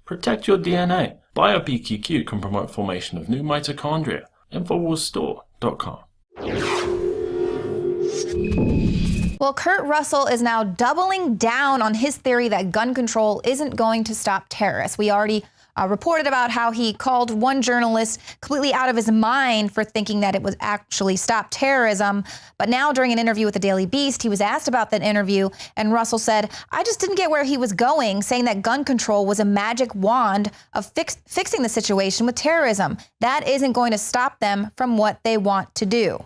Protect your DNA. BioPQQ can promote formation of new mitochondria. Infowarsstore.com. Well, Kurt Russell is now doubling down on his theory that gun control isn't going to stop terrorists. We already reported about how he called one journalist completely out of his mind for thinking that it would actually stop terrorism. But now during an interview with the Daily Beast, he was asked about that interview, and Russell said, I just didn't get where he was going, saying that gun control was a magic wand of fixing the situation with terrorism. That isn't going to stop them from what they want to do.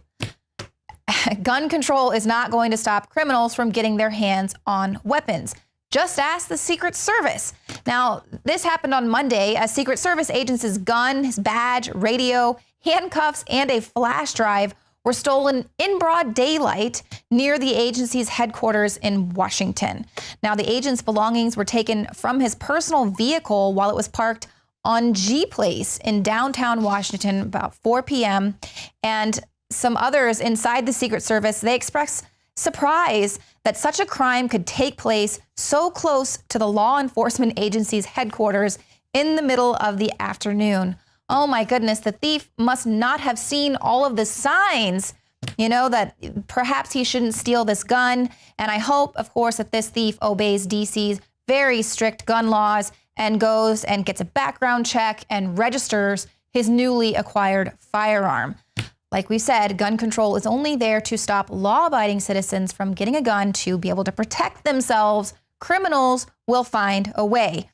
Gun control is not going to stop criminals from getting their hands on weapons. Just ask the Secret Service. Now, this happened on Monday. A Secret Service agent's gun, his badge, radio, handcuffs, and a flash drive were stolen in broad daylight near the agency's headquarters in Washington. Now, the agent's belongings were taken from his personal vehicle while it was parked on G Place in downtown Washington about 4 p.m. And some others inside the Secret Service, they expressed surprise that such a crime could take place so close to the law enforcement agency's headquarters in the middle of the afternoon. Oh my goodness, the thief must not have seen all of the signs, that perhaps he shouldn't steal this gun. And I hope, of course, that this thief obeys DC's very strict gun laws and goes and gets a background check and registers his newly acquired firearm. Like we said, gun control is only there to stop law-abiding citizens from getting a gun to be able to protect themselves. Criminals will find a way.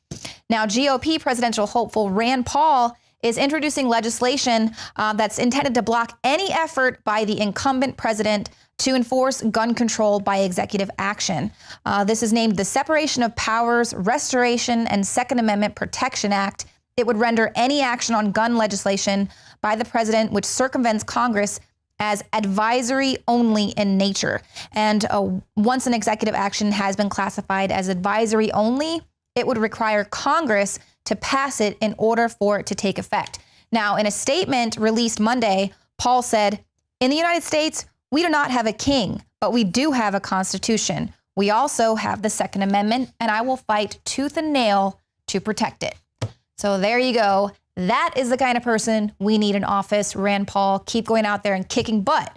Now, GOP presidential hopeful Rand Paul is introducing legislation that's intended to block any effort by the incumbent president to enforce gun control by executive action. This is named the Separation of Powers Restoration and Second Amendment Protection Act. It would render any action on gun legislation by the president which circumvents Congress as advisory only in nature. And once an executive action has been classified as advisory only, it would require Congress to pass it in order for it to take effect. Now, in a statement released Monday, Paul said, in the United States, we do not have a king, but we do have a constitution. We also have the Second Amendment, and I will fight tooth and nail to protect it. So there you go. That is the kind of person we need in office. Rand Paul, keep going out there and kicking butt.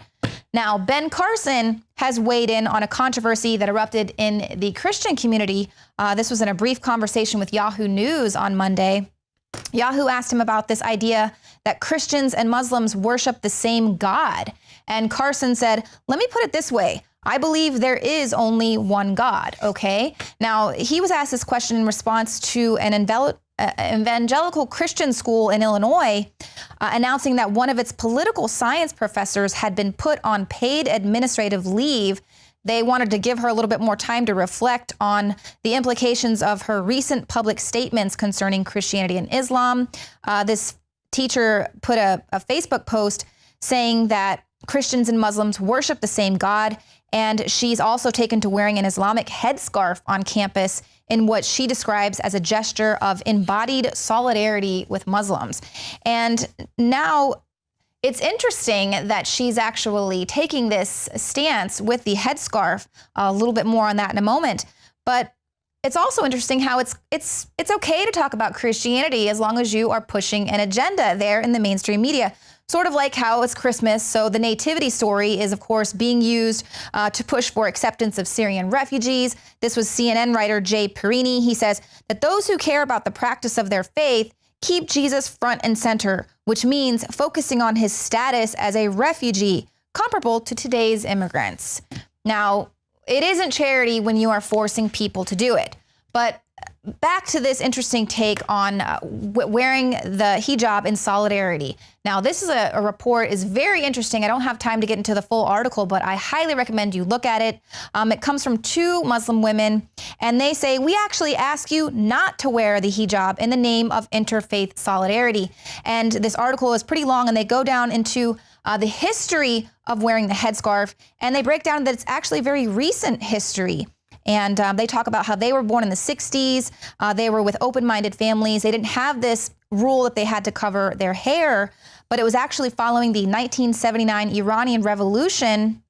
Now, Ben Carson has weighed in on a controversy that erupted in the Christian community. This was in a brief conversation with Yahoo News on Monday. Yahoo asked him about this idea that Christians and Muslims worship the same God. And Carson said, let me put it this way. I believe there is only one God, okay? Now, he was asked this question in response to an evangelical Christian school in Illinois announcing that one of its political science professors had been put on paid administrative leave. They wanted to give her a little bit more time to reflect on the implications of her recent public statements concerning Christianity and Islam. This teacher put a Facebook post saying that Christians and Muslims worship the same God, and she's also taken to wearing an Islamic headscarf on campus in what she describes as a gesture of embodied solidarity with Muslims. And now it's interesting that she's actually taking this stance with the headscarf. A little bit more on that in a moment. But it's also interesting how it's okay to talk about Christianity as long as you are pushing an agenda there in the mainstream media. Sort of like how it's Christmas, so the nativity story is, of course, being used to push for acceptance of Syrian refugees. This was CNN writer Jay Perini. He says that those who care about the practice of their faith keep Jesus front and center, which means focusing on his status as a refugee, comparable to today's immigrants. Now, it isn't charity when you are forcing people to do it, but back to this interesting take on wearing the hijab in solidarity. Now, this is a report is very interesting. I don't have time to get into the full article, but I highly recommend you look at it. It comes from two Muslim women, and they say, we actually ask you not to wear the hijab in the name of interfaith solidarity. And this article is pretty long, and they go down into the history of wearing the headscarf, and they break down that it's actually very recent history. And they talk about how they were born in the 60s. They were with open-minded families. They didn't have this rule that they had to cover their hair, but it was actually following the 1979 Iranian Revolution.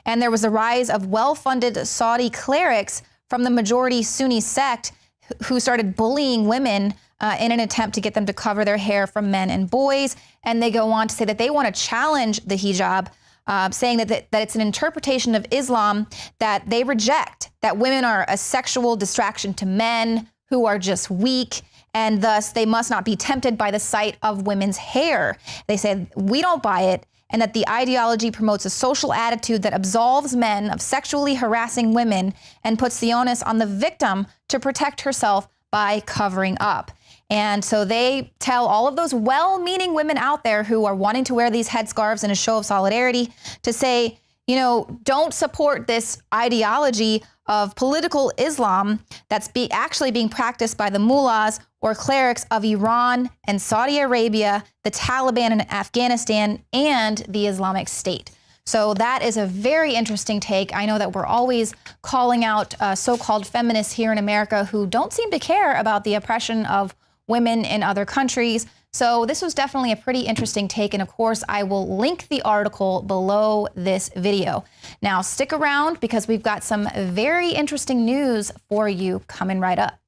And there was a rise of well-funded Saudi clerics from the majority Sunni sect who started bullying women in an attempt to get them to cover their hair from men and boys. And they go on to say that they want to challenge the hijab, saying that it's an interpretation of Islam that they reject, that women are a sexual distraction to men who are just weak, and thus they must not be tempted by the sight of women's hair. They say, we don't buy it, and that the ideology promotes a social attitude that absolves men of sexually harassing women and puts the onus on the victim to protect herself by covering up. And so they tell all of those well-meaning women out there who are wanting to wear these headscarves in a show of solidarity to say, you know, don't support this ideology of political Islam that's actually being practiced by the mullahs or clerics of Iran and Saudi Arabia, the Taliban in Afghanistan, and the Islamic State. So that is a very interesting take. I know that we're always calling out so-called feminists here in America who don't seem to care about the oppression of women in other countries. So this was definitely a pretty interesting take. And of course, I will link the article below this video. Now stick around because we've got some very interesting news for you coming right up.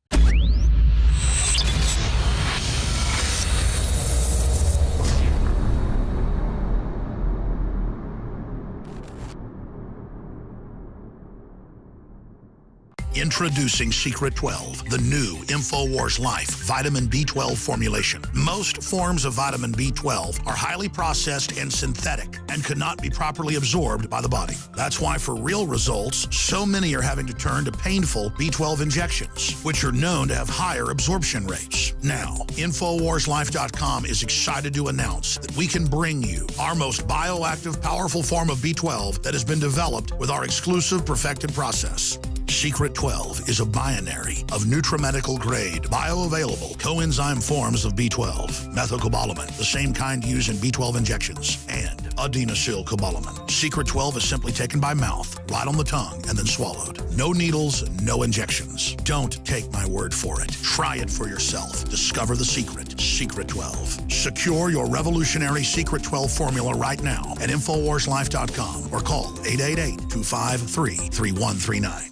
Introducing Secret 12, the new Infowars Life vitamin B12 formulation. Most forms of vitamin B12 are highly processed and synthetic and could not be properly absorbed by the body. That's why for real results, so many are having to turn to painful B12 injections, which are known to have higher absorption rates. Now, InfoWarsLife.com is excited to announce that we can bring you our most bioactive, powerful form of B12 that has been developed with our exclusive perfected process. Secret 12 is a binary of nutramedical grade, bioavailable coenzyme forms of B12, methylcobalamin, the same kind used in B12 injections, and adenosylcobalamin. Secret 12 is simply taken by mouth, right on the tongue, and then swallowed. No needles, no injections. Don't take my word for it. Try it for yourself. Discover the secret. Secret 12. Secure your revolutionary Secret 12 formula right now at InfoWarsLife.com or call 888-253-3139.